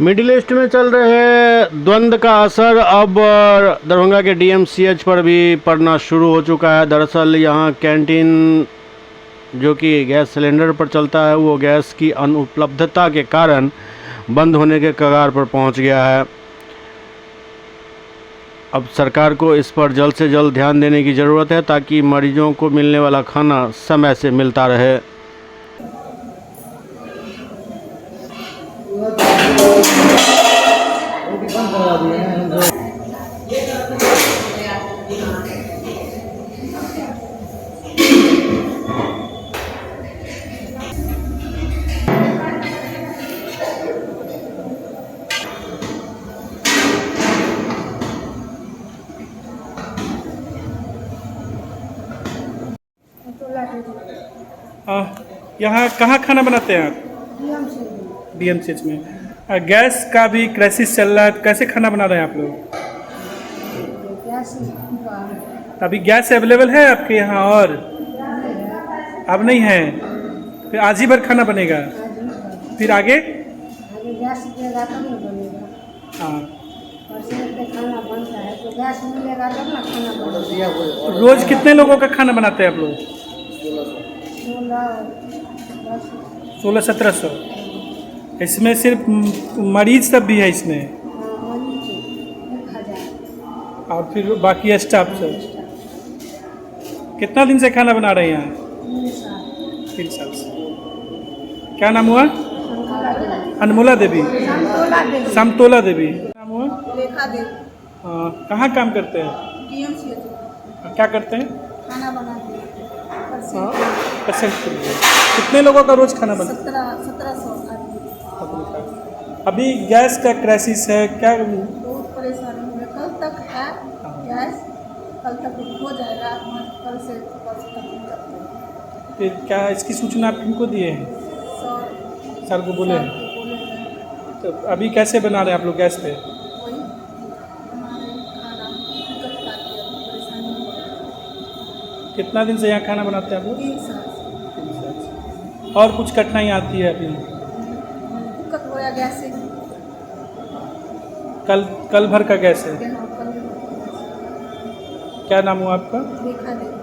Middle east में चल रहे द्वंद्व का असर अब दरभंगा के डीएमसीएच पर भी पड़ना शुरू हो चुका है। दरअसल यहाँ कैंटीन जो कि गैस सिलेंडर पर चलता है, वो गैस की अनुपलब्धता के कारण बंद होने के कगार पर पहुँच गया है। अब सरकार को इस पर जल्द से जल्द ध्यान देने की ज़रूरत है ताकि मरीजों को मिलने वाला खाना समय से मिलता रहे। यहाँ कहाँ खाना बनाते हैं आप? डीएमसीएच में। गैस का भी क्राइसिस चल रहा है, कैसे खाना बना रहे हैं आप लोग? अभी गैस अवेलेबल है आपके यहाँ? और अब नहीं है, फिर आज ही भर खाना बनेगा, फिर आगे गैस देगा तब ना बनेगा। हाँ, खाना बनता है तो गैस मिलेगा तब ना खाना बनेगा। रोज कितने लोगों का खाना बनाते हैं आप लोग? 1600-1700। इसमें सिर्फ मरीज सब भी है इसमें, और फिर बाकी स्टाफ सब। कितना दिन से खाना बना रहे हैं यहाँ? 3 साल से। क्या नाम हुआ? अनमोला देवी, समतोला देवी। नाम हुआ? रेखा देवी। कहाँ काम करते हैं? डीएमसीएच। क्या करते हैं? खाना बनाते हैं। पेशेंट के लिए। कितने लोगों का रोज खाना बनता है? 1700 आदमी। अभी गैस का क्राइसिस है, क्या? बहुत परेशानी है। कल तक है गैस, कल तक हो जाएगा। कल से तक हो। फिर क्या इसकी सूचना आप किनको दिए हैं? सर को बोले हैं? तो अभी कैसे बना रहे हैं आप लोग गैस पे? कितना दिन से यहाँ खाना बनाते हैं आप लोग? 3 साल। 3 साल से। और कुछ कठिनाई आती है अभी? दिक्कत हो गया गैस से। कल भर का गैस है। कल क्या नाम हुआ आपका? रेखा देवी।